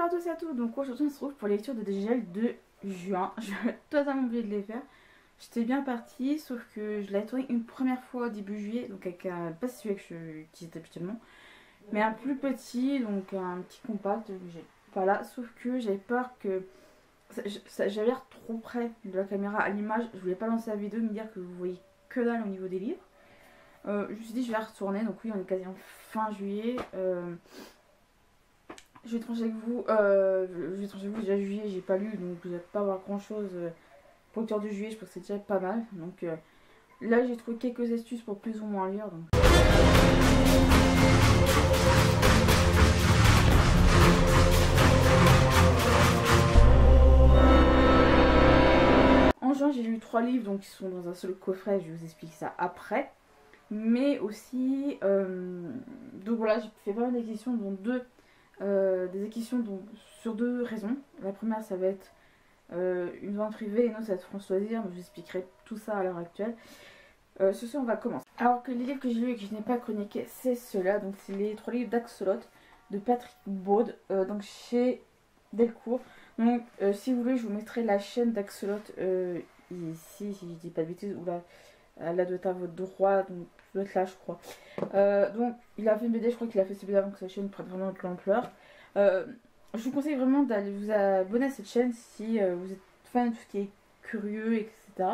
à tous et à toutes, donc aujourd'hui on se retrouve pour la lecture de DGL de juin. J'ai totalement oublié de les faire. J'étais bien partie, sauf que je l'ai tourné une première fois au début juillet, donc avec un, pas celui que j'utilise habituellement, mais un plus petit, donc un petit compact que j'ai pas là, sauf que j'avais peur que j'avais l'air trop près de la caméra à l'image, je voulais pas lancer la vidéo et me dire que vous voyez que dalle au niveau des livres. Je me suis dit je vais retourner, donc oui on est quasiment fin juillet. Je vais trancher avec vous, déjà juillet j'ai pas lu, donc vous n'allez pas avoir grand chose pour le cœur de juillet, je pense que c'est déjà pas mal. Donc là j'ai trouvé quelques astuces pour plus ou moins lire. Donc. En juin j'ai lu 3 livres donc qui sont dans un seul coffret, je vais vous expliquer ça après. Mais aussi, donc voilà, j'ai fait pas mal d'acquisitions dont des acquisitions sur 2 raisons. La première ça va être une vente privée et une autre ça va être France Loisirs, mais je vous expliquerai tout ça à l'heure actuelle. Ce soir on va commencer. Alors que les livres que j'ai lus et que je n'ai pas chroniqués c'est ceux-là, donc c'est les 3 livres d'Axolot de Patrick Baud, donc chez Delcourt. Donc si vous voulez je vous mettrai la chaîne d'Axolot ici si je dis pas de bêtises, ou là doit être à votre droit, donc doit être là je crois. Donc il a fait une BD, je crois qu'il a fait ses BD avant que sa chaîne prenne vraiment de l'ampleur. Je vous conseille vraiment d'aller vous abonner à cette chaîne si vous êtes fan de tout ce qui est curieux, etc.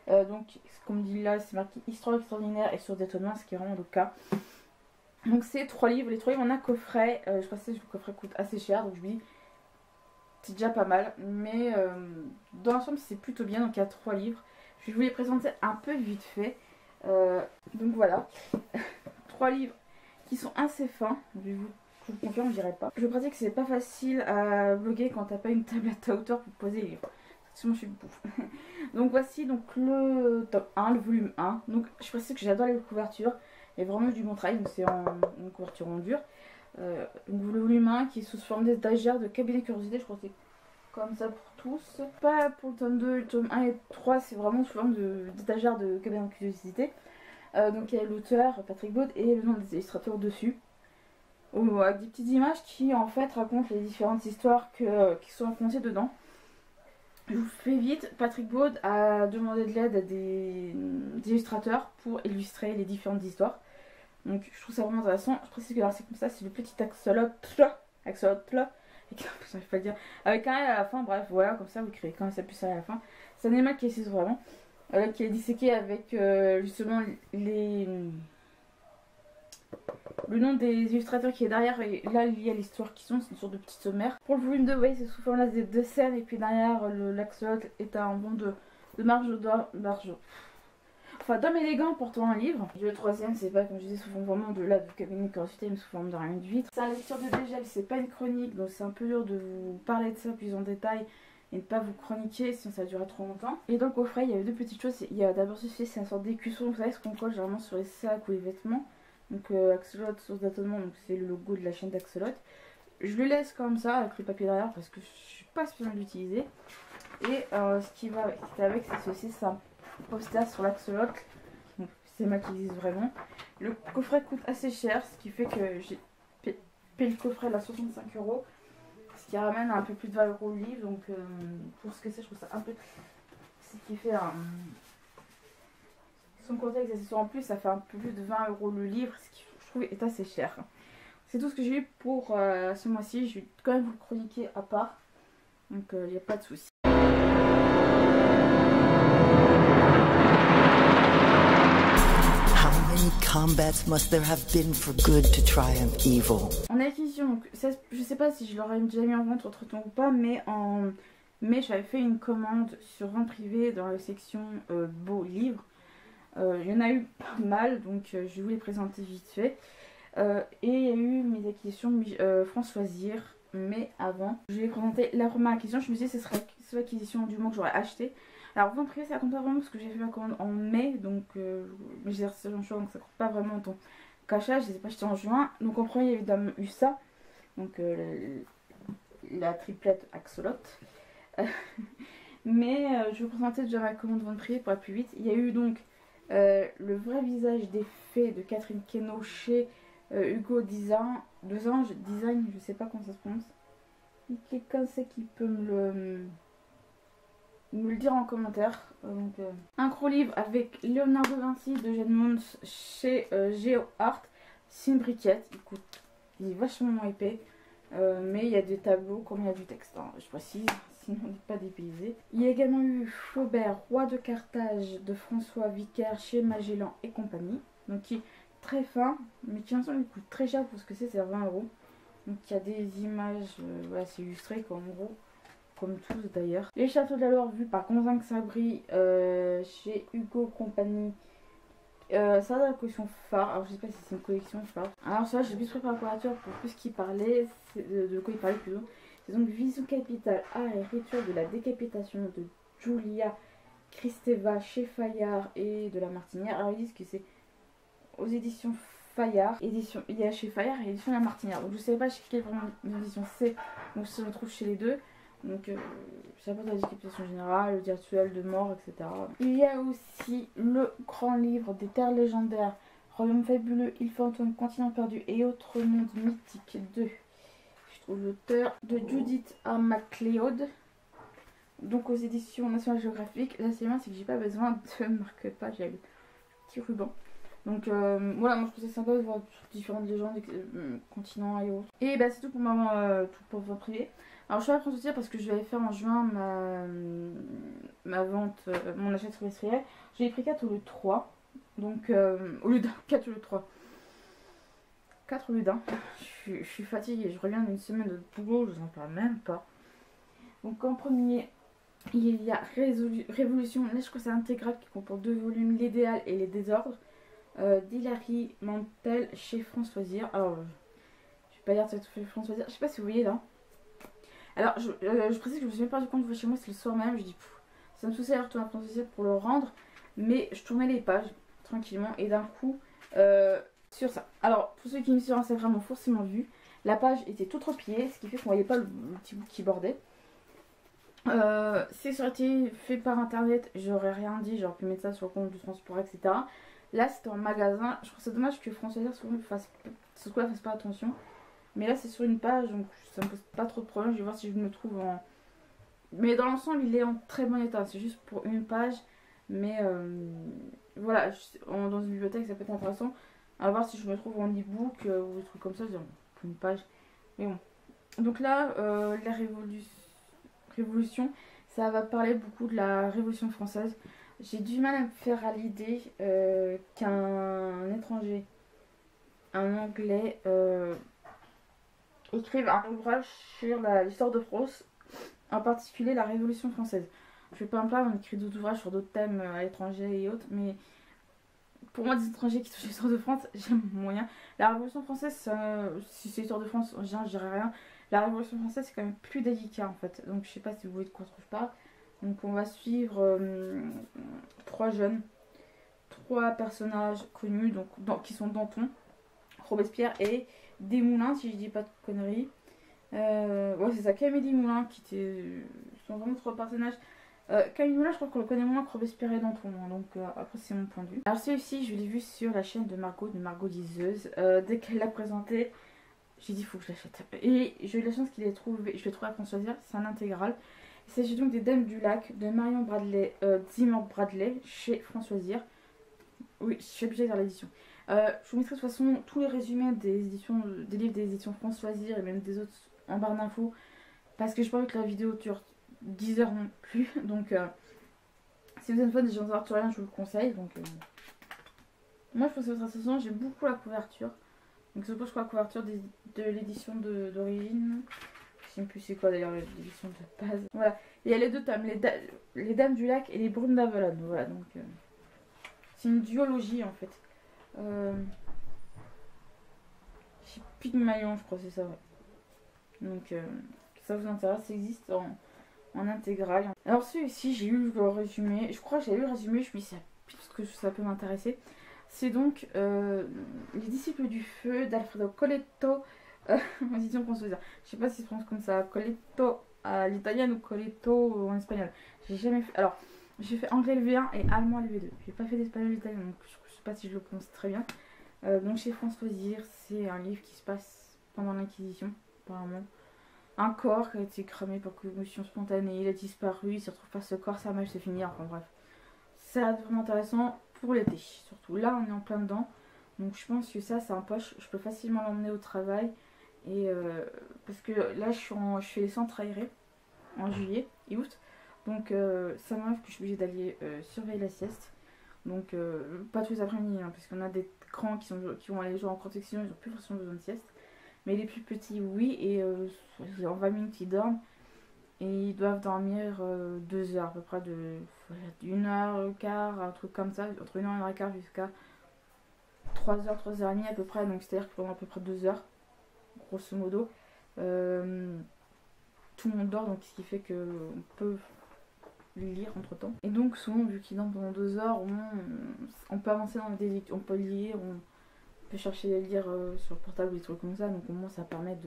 Donc comme dit là c'est marqué histoire extraordinaire et source d'étonnement, ce qui est vraiment le cas. Donc c'est 3 livres, les 3 livres en un coffret, je pensais que le coffret coûte assez cher, donc je me dis c'est déjà pas mal, mais dans l'ensemble c'est plutôt bien. Donc il y a 3 livres, je vais vous les présenter un peu vite fait. Donc voilà, 3 livres qui sont assez fins, je vous confirme, je dirais pas. Je pratique que c'est pas facile à bloguer quand t'as pas une tablette à hauteur pour poser les livres. Sinon je suis bouffe. Donc voici donc le top 1, le volume 1. Donc je précise que j'adore les couvertures. Et vraiment du bon travail, donc c'est en une couverture en dur. Donc le volume 1 qui est sous forme d'étagère de cabinet curiosité, je crois que c'est comme ça pour tous. Pas pour le tome 2, le tome 1 et 3, c'est vraiment sous forme d'étagère de cabinet curiosité. Donc il y a l'auteur Patrick Baud et le nom des illustrateurs dessus. Avec des petites images qui en fait racontent les différentes histoires qui sont racontées dedans. Je vous fais vite, Patrick Baud a demandé de l'aide à des illustrateurs pour illustrer les différentes histoires. Donc je trouve ça vraiment intéressant. Je précise que là c'est comme ça, c'est le petit axolot là, j'arrive pas à le dire, avec un L à la fin, bref voilà, comme ça vous créez quand même ça puce à la fin. C'est un animal qui existe vraiment, qui est disséqué avec justement le nom des illustrateurs qui est derrière, et là il y a l'histoire qui sont, c'est une sorte de petit sommaire. Pour le volume 2, vous voyez c'est sous forme là des 2 scènes, et puis derrière l'axolot est un bond de marge enfin d'homme élégant portant un livre. Le 3ème c'est pas comme je disais sous forme vraiment de cabinet de curiosité, mais sous forme de rien de vitre. C'est la lecture de DGL, c'est pas une chronique, donc c'est un peu dur de vous parler de ça plus en détail et ne pas vous chroniquer sinon ça durerait trop longtemps. Et dans le coffret il y avait 2 petites choses. Il y a d'abord ceci, c'est un sorte d'écusson, vous savez ce qu'on colle généralement sur les sacs ou les vêtements. Donc Axolot, source d'étonnement, donc c'est le logo de la chaîne d'Axolot. Je le laisse comme ça avec le papier derrière parce que je suis pas spécialement l'utiliser. Et ce qui va avec c'est ceci, c'est un poster sur l'Axolot. Donc c'est moi qui existe vraiment. Le coffret coûte assez cher, ce qui fait que j'ai payé le coffret à 65 €. Ce qui ramène à un peu plus de 20 € le livre. Donc pour ce que c'est, je trouve ça un peu... Ce qui fait un... Son contexte accessoire en plus, ça fait un peu plus de 20 € le livre, ce qui je trouve est assez cher. C'est tout ce que j'ai eu pour ce mois-ci. Je vais quand même vous le chroniquer à part, donc il n'y a pas de souci. Combats must there have been for good to triumph evil. En acquisition, donc je sais pas si je l'aurais déjà mis en vente entre temps ou pas, mais en mai j'avais fait une commande sur vente privée dans la section beaux livres. Il y en a eu pas mal, donc je vais vous les présenter vite fait. Et il y a eu mes acquisitions France Loisirs, mais avant je vais présenter la première acquisition. Je me disais que ce serait l'acquisition du mois que j'aurais acheté. Alors vente privée ça compte pas vraiment parce que j'ai fait ma commande en mai, donc mais j'ai reçu en juin, donc ça compte pas vraiment ton cachat. Je les ai pas achetés en juin. Donc en premier il y a évidemment eu ça, donc la triplette Axolot. Mais je vais vous présenter déjà ma commande vente privée pour aller plus vite. Il y a eu donc le vrai visage des fées de Catherine Keno chez Hugo Design, je sais pas comment ça se prononce. Si quelqu'un sait qui peut me le dire en commentaire. Un gros livre avec Léonard de Vinci de Jeanne Mons chez Geo Art. C'est une briquette, il est vachement épais. Mais il y a des tableaux comme il y a du texte, hein, je précise, sinon on n'est pas dépaysé. Il y a également eu Flaubert, Roi de Carthage de François Vicaire chez Magellan et compagnie. Donc qui est très fin, mais qui en somme coûte très cher parce que c'est 20 €. Donc il y a des images, voilà, c'est illustré en gros, comme tous d'ailleurs. Les Châteaux de la Loire vus par Gonzague Sabri chez Hugo Compagnie. Ça a la collection phare, alors je sais pas si c'est une collection phare. Alors ça j'ai plus préparé la couverture pour plus qu'il parlait, de quoi il parlait plutôt. C'est donc Vision Capitale, art et rituel de la décapitation de Julia Kristeva chez Fayard et de la Martinière. Alors ils disent que c'est aux éditions Fayard, il y a chez Fayard et édition La Martinière. Donc je sais pas chez quelle vraiment édition c'est, donc ça se retrouve chez les deux. Donc, je sais pas de la décapitation générale, le rituel de mort, etc. Il y a aussi le grand livre des terres légendaires, Royaume fabuleux, île fantôme, continent perdu et autres mondes mythiques de, je trouve l'auteur, de Judith A. MacLeod. Donc aux éditions National Geographic. Là c'est bien, c'est que j'ai pas besoin de marque-page, j'ai le petit ruban. Donc voilà, moi je trouve ça sympa de voir différentes légendes, continents et autres. Et bah c'est tout pour votre privé. Alors je suis à prendre aussi parce que je vais faire en juin ma vente, mon achat trimestriel. J'ai pris 4 au lieu de 3. Donc au lieu d'un, 4 au lieu de 3. 4 au lieu d'un. Je suis fatiguée, je reviens d'une semaine de boulot, je vous en parle même pas. Donc en premier, il y a Révolution, là je crois que c'est intégral qui comporte 2 volumes, l'idéal et les désordres. d'Hilary Mantel chez Françoisir. Alors, je vais pas dire que c'est Françoisir, je sais pas si vous voyez là. Alors, je précise que je me suis même pas rendu compte de chez moi, c'est le soir même. Je dis, ça me soucie à retourner à Françoisir pour le rendre. Mais je tournais les pages tranquillement et d'un coup, sur ça. Alors, pour ceux qui me suivent sur Instagram ont forcément vu, la page était toute repliée, ce qui fait qu'on voyait pas le petit bout qui bordait. Si ça aurait été fait par internet, j'aurais rien dit, j'aurais pu mettre ça sur le compte du transport, etc. Là, c'était en magasin. Je trouve ça dommage que Françoisir fasse pas attention. Mais là, c'est sur une page, donc ça me pose pas trop de problème. Je vais voir si je me trouve en. Mais dans l'ensemble, il est en très bon état. C'est juste pour une page. Mais voilà, dans une bibliothèque, ça peut être intéressant. À voir si je me trouve en e-book ou des trucs comme ça. Pour une page. Mais bon. Donc là, la Révolution, ça va parler beaucoup de la Révolution française. J'ai du mal à me faire à l'idée qu'un étranger, un anglais, écrive un ouvrage sur l'histoire de France, en particulier la Révolution française. Je fais pas un plat, on écrit d'autres ouvrages sur d'autres thèmes à l'étranger et autres, mais pour moi, des étrangers qui touchent l'histoire de France, j'aime moyen. La Révolution française, si c'est l'histoire de France, en général, je dirais rien. La Révolution française, c'est quand même plus délicat en fait. Donc, je sais pas si vous voyez de quoi je parle. Donc, on va suivre 3 jeunes, 3 personnages connus, donc qui sont Danton, Robespierre et Desmoulins, si je dis pas de conneries. Ouais, c'est ça, Camille Desmoulins, sont vraiment 3 personnages. Camille Desmoulins, je crois qu'on le connaît moins que Robespierre et Danton, hein, donc après c'est mon point de vue. Alors celui-ci, je l'ai vu sur la chaîne de Margot Liseuse. Dès qu'elle l'a présenté, j'ai dit il faut que je l'achète. Et j'ai eu la chance qu'il ait trouvé, je l'ai trouvé à Françoisir, c'est un intégral. Il s'agit donc des Dames du Lac de Marion Bradley, Zimmer Bradley chez Françoisir. Oui, je suis obligée de faire l'édition. Je vous mettrai de toute façon tous les résumés des livres des éditions Françoisir et même des autres en barre d'infos. Parce que je pense que la vidéo dure 10 heures non plus. Donc, si vous êtes fan des gens arthuriens, je vous le conseille. Donc, moi, je pense que votre association, j'aime beaucoup la couverture. Donc, je suppose que la couverture de l'édition d'origine. Je sais plus c'est quoi d'ailleurs l'édition de base. Voilà, il y a les 2 tomes, les Dames du Lac et les Brumes d'Avalon. Voilà, donc c'est une duologie en fait. J'ai plus de maillon, je crois, c'est ça, ouais. Donc, ça vous intéresse, ça existe en intégrale. Alors, celui-ci, j'ai eu le résumé. Je crois que j'ai eu le résumé, je me suis dit, parce que ça peut m'intéresser. C'est donc Les Disciples du Feu d'Alfredo Coletto. En édition Françoisir. Je sais pas si se prononce comme ça, Coletto à l'italienne ou Coletto en espagnol. J'ai jamais fait. Alors, j'ai fait anglais LV1 et allemand LV2. J'ai pas fait d'espagnol et d'italien, donc je sais pas si je le prononce très bien. Donc, chez Françoisir, c'est un livre qui se passe pendant l'Inquisition, apparemment. un corps qui a été cramé par combustion spontanée, il a disparu, il se retrouve pas ce corps, ça match, c'est fini, enfin bref. Ça va être vraiment intéressant pour l'été, surtout là on est en plein dedans, donc je pense que ça c'est un poche, je peux facilement l'emmener au travail, et parce que là je fais les centres aérés en juillet et août, donc ça m'arrive que je suis obligée d'aller surveiller la sieste, donc pas tous les après-midi, hein, parce qu'on a des grands qui vont aller jouer en protection, ils n'ont plus forcément besoin de sieste. Mais les plus petits, oui, et en 20 minutes, ils dorment. Et ils doivent dormir 2 heures, à peu près de 1h15, un truc comme ça, entre 1h et 1h15 jusqu'à 3h, 3h30 à peu près. Donc c'est-à-dire que pendant à peu près 2 heures, grosso modo, tout le monde dort, donc ce qui fait qu'on peut lire entre temps. Et donc souvent, vu qu'ils dorment pendant 2 heures, on peut avancer dans les lectures, on peut lire, on peut chercher à lire sur le portable ou des trucs comme ça, donc au moins ça permet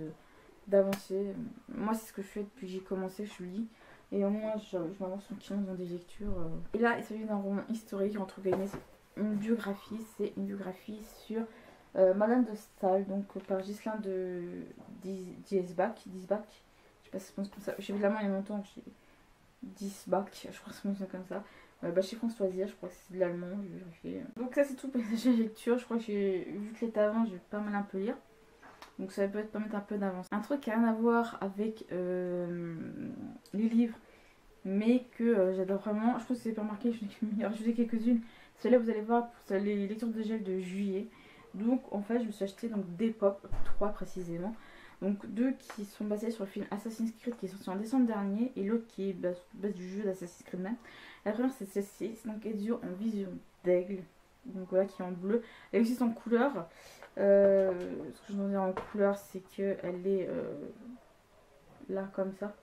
d'avancer. Moi c'est ce que je fais depuis que j'ai commencé, je lis et au moins je m'avance tranquillement dans des lectures. Et là il s'agit d'un roman historique entre guillemets, c'est une biographie sur Madame de Staël, donc par Ghislain de Diesbach, je sais pas si ça se prononce comme ça, j'ai vu la main il y a longtemps, Diesbach, je crois que ça se prononce comme ça. Chez François Zia, je crois que c'est de l'allemand, je vais vérifier. Donc ça c'est tout pour la lecture, je crois que vu que l'été avant, je vais pas mal un peu lire. Donc ça peut permettre un peu d'avance. Un truc qui n'a rien à voir avec les livres, mais que j'adore vraiment, je pense que c'est pas remarqué, je vais rajouter quelques-unes. Celle-là vous allez voir, c'est les lectures de gel de juillet. Donc en fait je me suis acheté donc des pop, 3 précisément. Donc 2 qui sont basés sur le film Assassin's Creed qui est sorti en décembre dernier, et l'autre qui est base du jeu d'Assassin's Creed même. La première c'est celle-ci, donc elle dure en vision d'aigle, donc voilà, qui est en bleu. Elle existe en couleur. Ce que je veux dire en couleur, c'est que elle est là comme ça.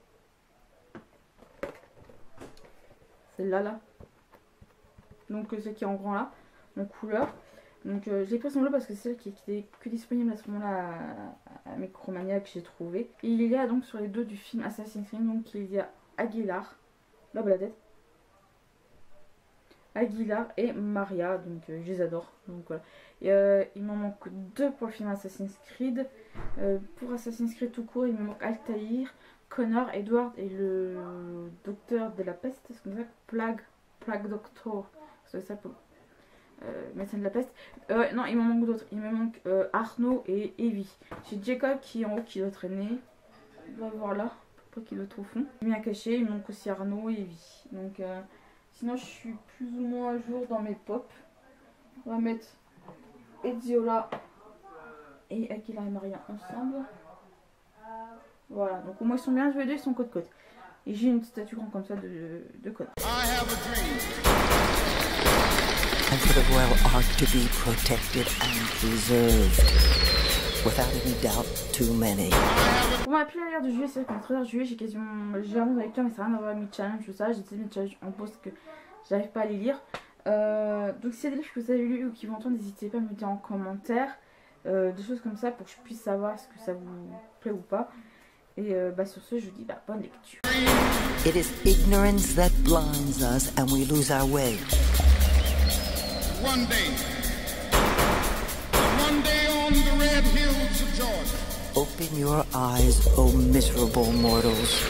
Celle-là là. Donc celle qui est en grand là, en couleur. Donc je l'ai prise en bleu parce que c'est celle qui était que disponible à ce moment-là à Micromania que j'ai trouvé. Et il y a donc sur les deux du film Assassin's Creed, donc il y a Aguilar, là bas la tête. Aguilar et Maria, donc je les adore. Donc voilà. Et, il m'en manque 2 pour le film Assassin's Creed. Pour Assassin's Creed tout court, il me manque Altaïr, Connor, Edward et le docteur de la peste. C'est comme ça, Plague Doctor. C'est ça pour médecin de la peste. Non, il m'en manque d'autres. Il me manque Arnaud et Evie. J'ai Jacob qui est en haut qui doit traîner. On va voir là, pour pas qu'il doit être au fond. Il est bien caché. Il me manque aussi Arnaud et Evie. Donc sinon je suis plus ou moins à jour dans mes pop. On va mettre Eziola et Akila et Maria ensemble. Voilà, donc au moins ils sont bien joués deux, ils sont côte-côte. Et j'ai une petite statue grande comme ça de côte. And for the royal ark to be protected and preserved. Without any doubt, too many. Pour ma pile à lire de juillet, c'est vrai qu'en 13 juillet, j'ai quasiment un lecteur, mais ça n'a rien à voir avec mes challenges, tout ça. J'ai essayé de mettre challenge en pause que j'arrive pas à les lire. Donc si y a des livres que vous avez lus ou qui vont entendre, n'hésitez pas à me dire en commentaire des choses comme ça pour que je puisse savoir ce que ça vous plaît ou pas. Et sur ce, je vous dis bonne lecture. It is ignorance that blinds us and we lose our way. One day on the red hills of Georgia. Open your eyes, O miserable mortals.